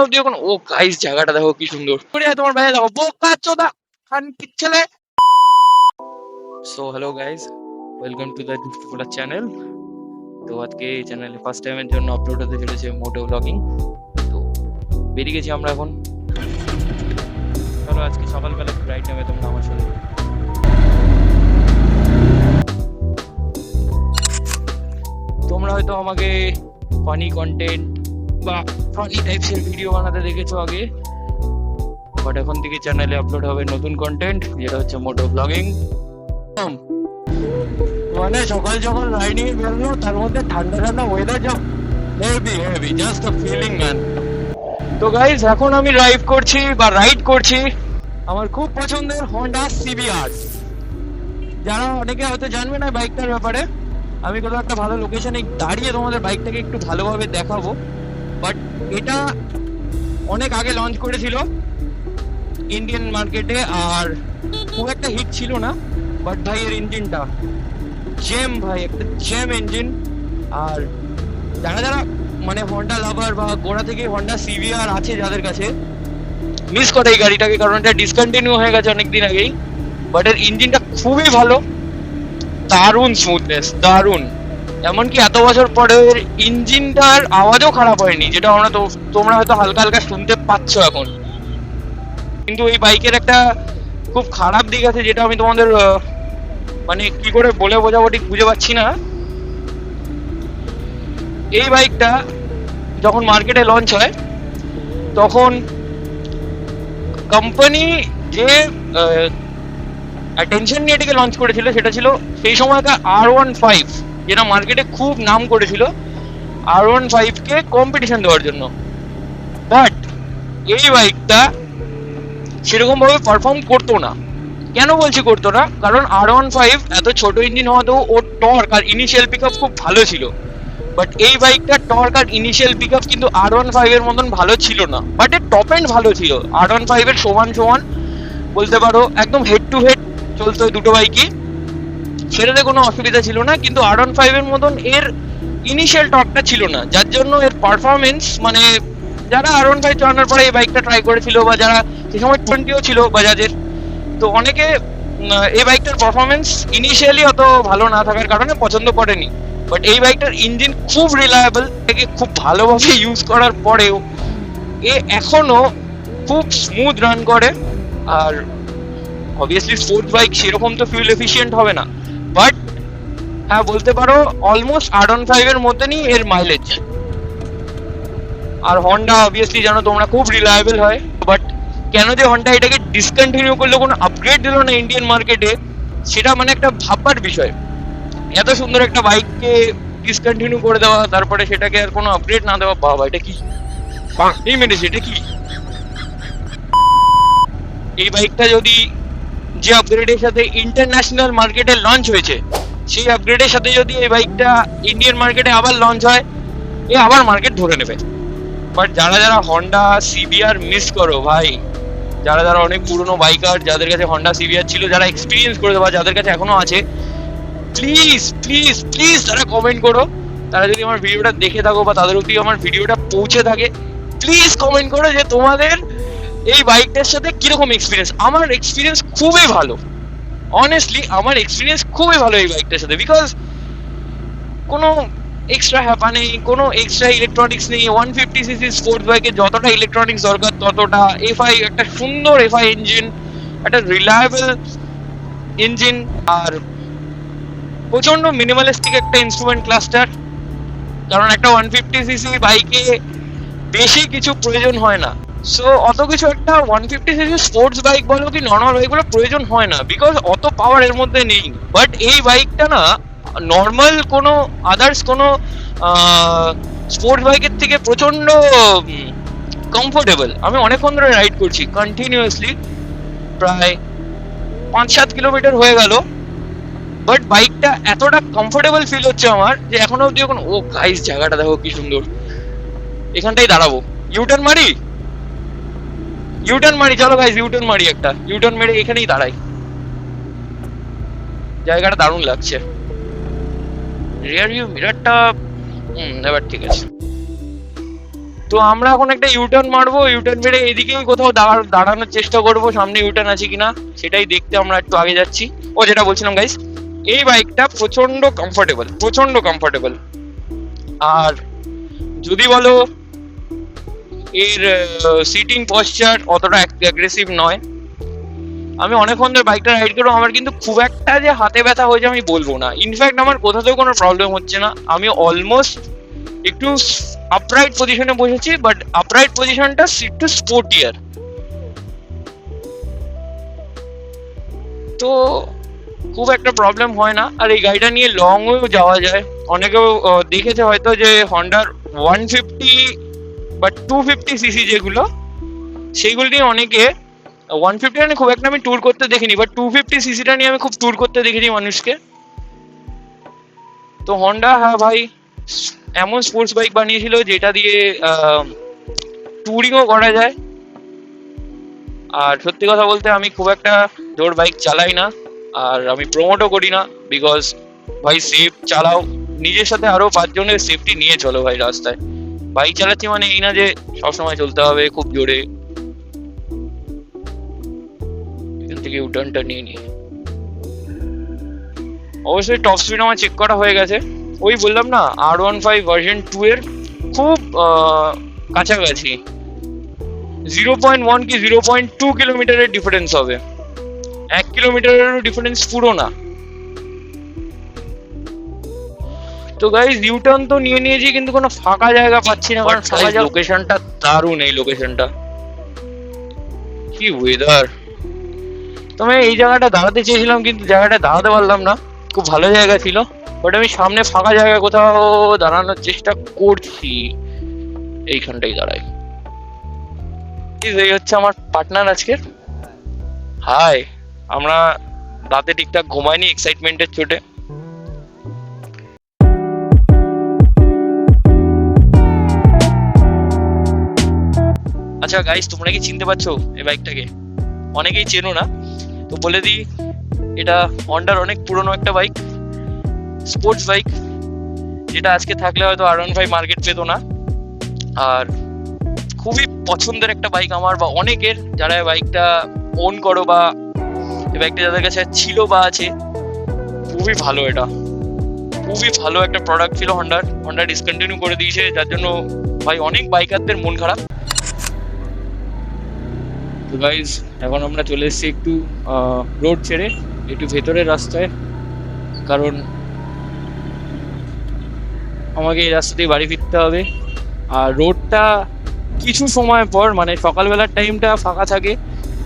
অব্দি এখন ও গাইস জায়গাটা দেখো কি সুন্দর তোমার ভাই দেখো বোকা চোদা খান কি ছেলে। So hello guys, welcome to the ডিফিকুলার চ্যানেল। তো আজকে এই চ্যানেলে ফার্স্ট টাইমের জন্য আপলোড হতে চলেছে মোটো ব্লগিং। তো বেরিয়ে গেছি আমরা এখন। চলো আজকে সকালবেলা রাইড নেবে তোমরা আমার সাথে। তোমরা হয়তো আমাকে ফানি কন্টেন্ট বা ফানি টাইপসের ভিডিও বানাতে দেখেছো আগে, বাট এখন থেকে চ্যানেলে আপলোড হবে নতুন কন্টেন্ট, যেটা হচ্ছে মোটো ব্লগিং। মানে সকাল সকাল রাইডিং এ বেরোলো, তার মধ্যে ঠান্ডা ঠান্ডা ওয়েদার, যা heavy heavy, just a feeling man. তো গাইস এখন আমি ড্রাইভ করছি বা রাইড করছি আমার খুব পছন্দের হন্ডা সিবিআর। যারা অনেকে হয়তো জানবে না বাইকটার ব্যাপারে, আমি কোথাও একটা ভালো লোকেশনে দাঁড়িয়ে তোমাদের বাইকটাকে একটু ভালোভাবে দেখাবো। বাট এটা অনেক আগে লঞ্চ করেছিল ইন্ডিয়ান মার্কেটে, আর খুব একটা হিট ছিল না। বাট ভাই এর ইঞ্জিনটা জেম, ভাই একটা জেম ইঞ্জিন। আর যারা যারা মানে হন্ডা লাভার বা গোড়া থেকে হন্ডা সিবিআর আছে যাদের কাছে, মিস করে এই গাড়িটাকে, কারণ এটা ডিসকন্টিনিউ হয়ে গেছে অনেকদিন আগেই। বাট এর ইঞ্জিনটা খুবই ভালো, দারুণ স্মুথনেস, দারুণ। এমনকি এত বছর পরে এর ইঞ্জিনটার আওয়াজও খারাপ হয়নি, যেটা আমরা তোমরা হয়তো হালকা হালকা শুনতে পাচ্ছ এখন। কিন্তু এই বাইকের একটা খুব খারাপ দিক আছে, যেটা আমি তোমাদের মানে কি করে বলে বোঝাবো ঠিক বুঝে পাচ্ছি না। এই বাইকটা যখন মার্কেটে লঞ্চ হয় তখন কোম্পানি যে অ্যাটেনশন নিয়ে এটাকে লঞ্চ করেছিল সেটা ছিল সেই সময়কার R15, যেটা মার্কেটে খুব নাম করেছিল R15 কে কম্পিটিশন দেওয়ার জন্য। বাট এই বাইকটা সেরকম ভাবে পারফর্ম করতো না। কেন বলছি করতো না? কারণ R15 এত ছোট ইঞ্জিন হওয়াতেও ওর টর্ক আর ইনিশিয়াল পিক আপ খুব ভালো ছিল। বাট এই বাইকটার টর্ক আর ইনিশিয়াল পিক আপ কিন্তু R15 এর মতন ভালো ছিল না। বাট এর টপ এন্ড ভালো ছিল, R15 এর সমান সমান বলতে পারো, একদম হেড টু হেড চলতো দুটো বাইকই, সেটাতে কোনো অসুবিধা ছিল না। কিন্তু R15 এর মতন এর ইনিশিয়াল টর্কটা ছিল না, যার জন্য এর পারফরমেন্স মানে যারা R15 চালানোর পরে এই বাইকটা ট্রাই করেছিল, বা যারা সে সময় 20ও ছিল বাজাজের, তো অনেকে এই বাইকটার পারফরমেন্স ইনিশিয়ালি অত ভালো না থাকার কারণে পছন্দ করেনি। বাট এই বাইকটার ইঞ্জিন খুব রিলায়েবল, একে খুব ভালোভাবে ইউজ করার পরেও এ এখনো খুব স্মুথ রান করে। আর অবভিয়াসলি স্পোর্টস বাইক সেরকম তো ফিউল এফিশিয়েন্ট হবে না, বাট হ্যাঁ বলতে পারো অলমোস্ট R15 এর মতনই এর মাইলেজ। আর হন্ডা অবভিয়াসলি জানো তোমরা খুব রিলায়েবল হয়। বাট কেন যে হন্ডা এটাকে ডিসকন্টিনিউ করলো, কোনো আপগ্রেড দিল না ইন্ডিয়ান মার্কেটে, সেটা মানে একটা ভাববার বিষয়। এত সুন্দর একটা বাইককে ডিসকন্টিনিউ করে দেওয়া, তারপরে সেটাকে আর কোনো আপগ্রেড না দেওয়া, বাবা এটা কি এই মেরেছে, এটা কি? এই বাইকটা যদি যে আপগ্রেডের সাথে ইন্টারন্যাশনাল মার্কেটে লঞ্চ হয়েছে, সেই আপগ্রেডের সাথে যদি এই বাইকটা ইন্ডিয়ান মার্কেটে আবার লঞ্চ হয়, এ আবার মার্কেট ধরে নেবে। বাট যারা যারা হন্ডা সিবিআর মিস করো ভাই, যারা যারা অনেক পুরনো বাইকার, যাদের কাছে হন্ডা সিবিআর ছিল, যারা এক্সপিরিয়েন্স করে দেওয়া, যাদের কাছে এখনো আছে, প্লিজ প্লিজ প্লিজ তারা কমেন্ট করো। তারা যদি আমার ভিডিওটা দেখে থাকো বা তাদের অব্দি আমার ভিডিওটা পৌঁছে থাকে, প্লিজ কমেন্ট করো যে তোমাদের এই বাইকটার সাথে কিরকম এক্সপিরিয়েন্স। আমার এক্সপিরিয়েন্স খুবই ভালো, অনেস্টলি আমার এক্সপিরিয়েন্স খুবই ভালো এই বাইকটার সাথে। বিকজ কোনো এক্সট্রা হ্যাপা নেই, কোনো এক্সট্রা ইলেকট্রনিক্স নেই। 150cc স্পোর্টস বাইকে যতটা ইলেকট্রনিক্স দরকার ততটা, এফআই একটা সুন্দর এফআই ইঞ্জিন, একটা রিলায়েবল ইঞ্জিন, আর প্রচন্ড মিনিমালিস্টিক একটা ইনস্ট্রুমেন্ট ক্লাস্টার। কারণ একটা 150cc বাইকে বেশি কিছু প্রয়োজন হয় না। সো অত কিছু একটা 150cc স্পোর্টস বাইক বলো কি নর্মাল বাইকগুলো প্রয়োজন হয় না, বিকজ অত পাওয়ার এর মধ্যে নেই। বাট এই বাইকটা না নর্মাল কোনো আদার্স কোনো স্পোর্টস বাইকের থেকে প্রচন্ড কমফোর্টেবল। আমি অনেকক্ষণ ধরে রাইড করছি কন্টিনিউয়াসলি, প্রায় 5-7 কিলোমিটার হয়ে গেল। বাট বাইকটা এতটা কমফোর্টেবল ফিল হচ্ছে আমার যে এখনো অব্দি এখন ও গাইস জায়গাটা দেখো কি সুন্দর। এখানটাই দাঁড়াবো, ইউটার্ন মারি, ইউটার্ন মারি, চলো গাইস ইউটার্ন মারি, একটা ইউটার্ন মেরে এখানেই দাঁড়াই। জায়গাটা দারুণ লাগছে, রিয়ার ভিউ মিররটা এবার ঠিক আছে। তো আমরা এখন একটা ইউটার্ন মারবো, ইউটার্ন মেরে এদিকেই কোথাও দাঁড়ানোর চেষ্টা করবো, সামনে ইউটার্ন আছে কিনা সেটাই দেখতে আমরা একটু আগে যাচ্ছি। ও যেটা বলছিলাম গাইস, এই বাইকটা প্রচন্ড কমফোর্টেবল। আর যদি বলো এর সিটিং পশ্চার অতটা অ্যাগ্রেসিভ নয়। আমি অনেকক্ষণ ধরে বাইকটা রাইড করবো, আমার কিন্তু খুব একটা যে হাতে ব্যথা হয়েছে আমি বলবো না। ইনফ্যাক্ট আমার কোথাতেও কোনো প্রবলেম হচ্ছে না। আমি অলমোস্ট একটু আপরাইট পজিশনে বসেছি, বাট আপরাইট পজিশনটা একটু স্পোর্টিয়ার। তো খুব একটা প্রবলেম হয় না। আর এই গাড়িটা নিয়ে লংও যাওয়া যায়। অনেকেও দেখেছে হয়তো যে হন্ডার 150 বা 250 সিসি যেগুলো, সেইগুলো নিয়ে অনেকে 150 মানে খুব একটা আমি ট্যুর করতে দেখিনি, বাট 250 সিসিটা নিয়ে আমি খুব ট্যুর করতে দেখেছি মানুষকে। তো হন্ডা, হ্যাঁ ভাই, এমন স্পোর্টস বাইক বানিয়েছিল যেটা দিয়ে ট্যুরিংও করা যায়। আর সত্যি কথা বলতে আমি খুব একটা জোর বাইক চালাই না, আর আমি প্রমোটও করি না। বিকজ ভাই সেফ চালাও, নিজের সাথে আরো 5 জনের সেফটি নিয়ে চলো ভাই রাস্তায়। বাইক চালাচ্ছি মানে এই না যে সবসময় চলতে হবে খুব জোরে। এখান থেকে ইউটার্নটা নিয়ে নিই। অবশ্যই টপ স্পিড আমার চেক করা হয়ে গেছে। ওই বললাম না, R15 ভার্সন 2 এর খুব কাছাকাছি। 0.1 কি 0.2 কিলোমিটারের ডিফারেন্স হবে, 1 কিলোমিটারেরও ডিফারেন্স পুরো না। তো গাইস ইউটার্ন তো নিয়ে নিয়েছি, কিন্তু কোনো ফাঁকা জায়গা পাচ্ছি না, কারণ ফাঁকা জায়গা। লোকেশনটা দারুণ, এই লোকেশনটা কি ওয়েদার। তো আমি এই জায়গাটা দাঁড়াতে চেয়েছিলাম, কিন্তু জায়গাটা দাঁড়াতে পারলাম না। খুব ভালো জায়গা ছিল, বাট আমি সামনে ফাঁকা জায়গা কোথাও দাঁড়ানোর চেষ্টা করছি। এইখানটাই দাঁড়াই। এই হচ্ছে আমার পার্টনার আজকের। হাই। আমরা রাতে ঠিকঠাক ঘুমাইনি এক্সাইটমেন্টের চোটে। আচ্ছা গাইস, তোমরা কি চিনতে পারছো এই বাইকটাকে? অনেকেই চেনো না, তো বলে দিই, এটা হন্ডার অনেক পুরনো একটা বাইক, স্পোর্টস বাইক, যেটা আজকে থাকলে হয়তো R15 মার্কেট পেত না। আর খুবই পছন্দের একটা বাইক আমার বা অনেকের, যারা এই বাইকটা ওন করো বা এই বাইকটা যাদের কাছে ছিল বা আছে। খুবই ভালো, এটা খুবই ভালো একটা প্রোডাক্ট ছিল হন্ডার। হন্ডা ডিসকন্টিনিউ করে দিয়েছে, যার জন্য ভাই অনেক বাইকারদের মন খারাপ। তো গাইজ এখন আমরা চলে এসেছি একটু রোড ছেড়ে একটু ভেতরের রাস্তায়, কারণ আমাকে এই রাস্তা দিয়ে বাড়ি ফিরতে হবে। আর রোডটা কিছু সময় পর, মানে সকালবেলার টাইমটা ফাঁকা থাকে,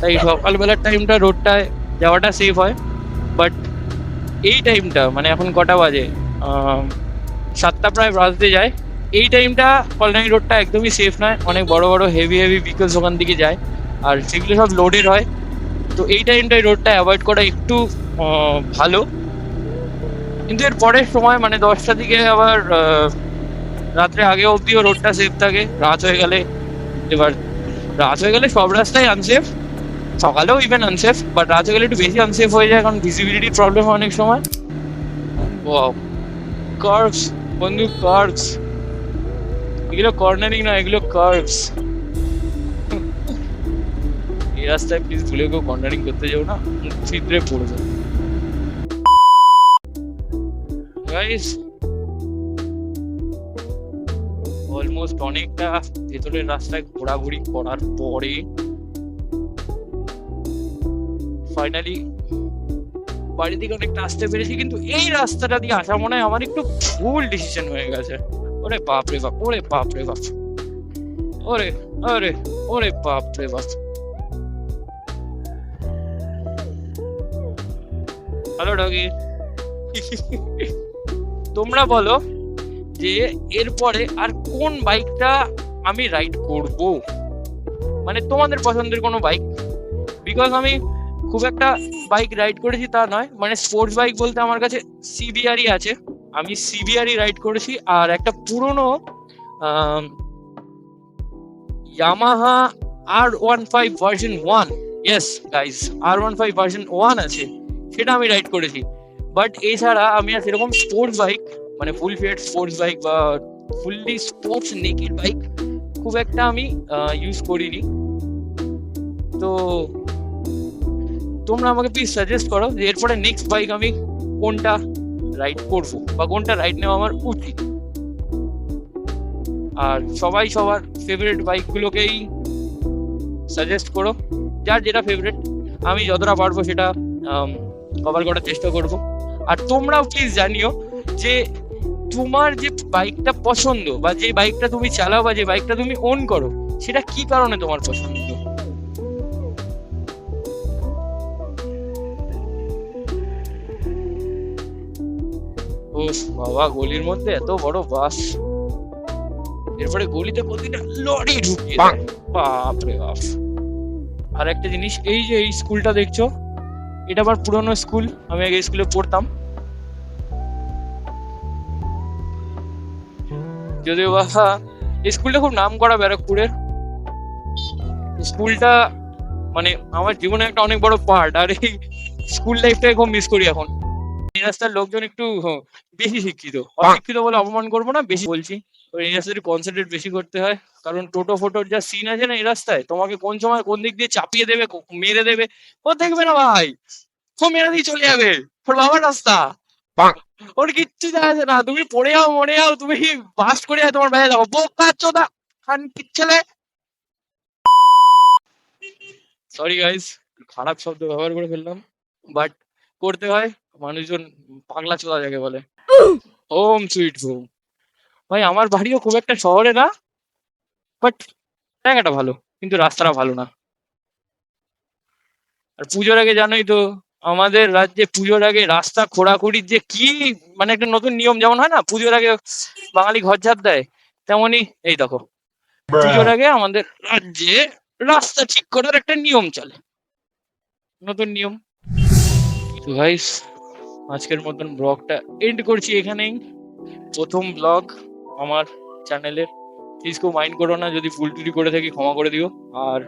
তাই সকালবেলার টাইমটা রোডটায় যাওয়াটা সেফ হয়। বাট এই টাইমটা, মানে এখন কটা বাজে, 7টা প্রায় বাজতে যায়, এই টাইমটা কল্যাণী রোডটা একদমই সেফ নয়। অনেক বড় বড় হেভি ভেহিকলস ওখান দিকে যায়, আর সেগুলো সব লোডেড হয়। তো এই টাইমটাই রোডটা অ্যাভয়েড করা একটু ভালো। কিন্তু এর পরের সময়, মানে 10টা দিকে আবার রাত্রে আগে অবধিও রোডটা সেফ থাকে। রাত হয়ে গেলে, এবার রাত হয়ে গেলে সব রাস্তাই আনসেফ, সকালেও ইভেন আনসেফ, বাট রাত হয়ে গেলে একটু বেশি আনসেফ হয়ে যায়, কারণ ভিজিবিলিটির প্রবলেম হয় অনেক সময়। ওয়াও, কার্ভস বন্ধু, কার্ভস। এগুলো কর্নারিং না, এগুলো কার্ভস। এই রাস্তায় প্লিজ ভুলে কেউ কর্নারিং করতে যাও না, ছিদ্রে পড়ে যাবে। গাইস অলমোস্ট অনেকটা ভেতরের রাস্তায় ঘোরাঘুরি করার পরে ফাইনালি বাড়ি থেকে অনেকটা আসতে পেরেছি। কিন্তু এই রাস্তাটা দিয়ে আসা মনে হয় আমার একটু ভুল ডিসিশন হয়ে গেছে। ওরে বাপ রে বাপ, ওরে বাপ রে বাপ, ওরে ওরে ওরে বাপ রে বাপ। হ্যালো ডগি, তোমরা বলো যে এরপরে আর কোন বাইকটা আমি রাইড করব, মানে তোমাদের পছন্দের কোনো বাইক। বিকজ আমি খুব একটা বাইক রাইড করেছি তা নয়, মানে স্পোর্টস বাইক বলতে আমার কাছে সিবিআরই আছে, আমি সিবিআরই রাইড করেছি। আর একটা পুরনো Yamaha R15 version 1, yes guys, R15 version 1 আছে, সেটা আমি রাইড করেছি। বাট এছাড়া আমি আর সেরকম স্পোর্টস বাইক, মানে ফুল ফেড স্পোর্টস বাইক বা ফুললি স্পোর্টস নেকেড বাইক খুব একটা আমি ইউজ করিনি। তো তোমরা আমাকে প্লিজ সাজেস্ট করো যে এরপরে নেক্সট বাইক আমি কোনটা রাইড করবো বা কোনটা রাইড নেওয়া আমার উচিত। আর সবাই সবার ফেভারিট বাইকগুলোকেই সাজেস্ট করো, যার যেটা ফেভারিট। আমি যতটা পারবো সেটা কভার করার চেষ্টা করব। আর তোমরাও প্লিজ জানিও যে তোমার যে বাইকটা পছন্দ বা যে বাইকটা তুমি চালাও বা যে বাইকটা তুমি ওন করো সেটা কি কারণে তোমার পছন্দ। ও বাবা, গলির মধ্যে এত বড় বাস, এরপরে গলিতে প্রতিটা লরি ঢুকিয়ে দেয়। বাপ রে বাপ। আর একটা জিনিস, এই যে এই স্কুলটা দেখছো, এটা আমার পুরনো স্কুল, আমি আগে স্কুলে পড়তাম। যদিও বা এই স্কুলটা খুব নাম করা ব্যারাকপুরের। স্কুলটা মানে আমার জীবনে একটা অনেক বড় পার্ট, আর এই স্কুল লাইফটাকে খুব মিস করি এখন। এই রাস্তার লোকজন একটু বেশি শিক্ষিত, অশিক্ষিত বলে অপমান করবো না, বেশি বলছি। এই রাস্তায় কনসেন্ট্রেট বেশি করতে হয়, কারণ টোটো ফোটোর যা সিন আছে না এই রাস্তায়, তোমাকে কোন সময় কোন দিক দিয়ে চাপিয়ে দেবে, মেরে দেবে, ও দেখবে না ভাই, ও মেরে দিয়ে চলে যাবে। ওর বাবার রাস্তা, ওর কিচ্ছু যায় আসে না। তুমি পড়ে যাও মরে যাও, তুমি বাস করে যাও, তোমার বেড়ে যাবো বোকা চোদা খান ছেলে। সরি গাইস, খারাপ শব্দ ব্যবহার করে ফেললাম, বাট করতে হয়, মানুষজন পাগলা চোদা যাকে বলে। Home sweet home. ভাই আমার বাড়িও খুব একটা শহরে না, বাট জায়গাটা ভালো, কিন্তু রাস্তাটা ভালো না। আর পুজোর আগে জানোই তো, আমাদের রাজ্যে পুজোর আগে রাস্তা খোঁড়াখুড়ির যে কি মানে একটা নতুন নিয়ম, যেমন হয় না পুজোর আগে বাঙালি ঘর ঝাড় দেয়, তেমনই এই দেখো পুজোর আগে আমাদের রাজ্যে রাস্তা ঠিক করার একটা নিয়ম চলে, নতুন নিয়ম। তো গাইস, আজকের মতন ব্লগটা এন্ড করছি এখানেই। প্রথম ব্লগ আমার চ্যানেলের, প্লিজ কেউ মাইন্ড করো না যদি ভুল টুটি করে থাকি, ক্ষমা করে দিও। আর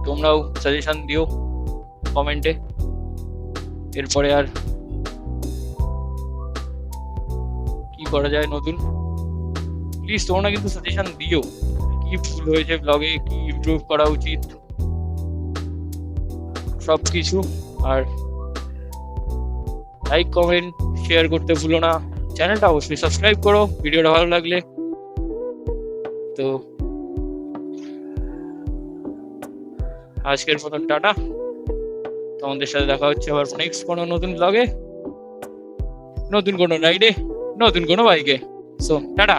তোমরাও সাজেশন দিও কমেন্টে, এরপরে আর কি করা যায় নতুন। প্লিজ তোমরা কিন্তু সাজেশন দিও, কি ভুল হয়েছে ব্লগে, কি ইমপ্রুভ করা উচিত, সব কিছু। আর লাইক কমেন্ট শেয়ার করতে ভুলো না, চ্যানেলটা অবশ্যই সাবস্ক্রাইব করো ভিডিওটা ভালো লাগলে। তো আজকের মতন টাটা, তোমাদের সাথে দেখা হচ্ছে আবার নেক্সট কোনো নতুন ব্লগে, নতুন কোনো রাইডে, নতুন কোনো বাইকে। So tata.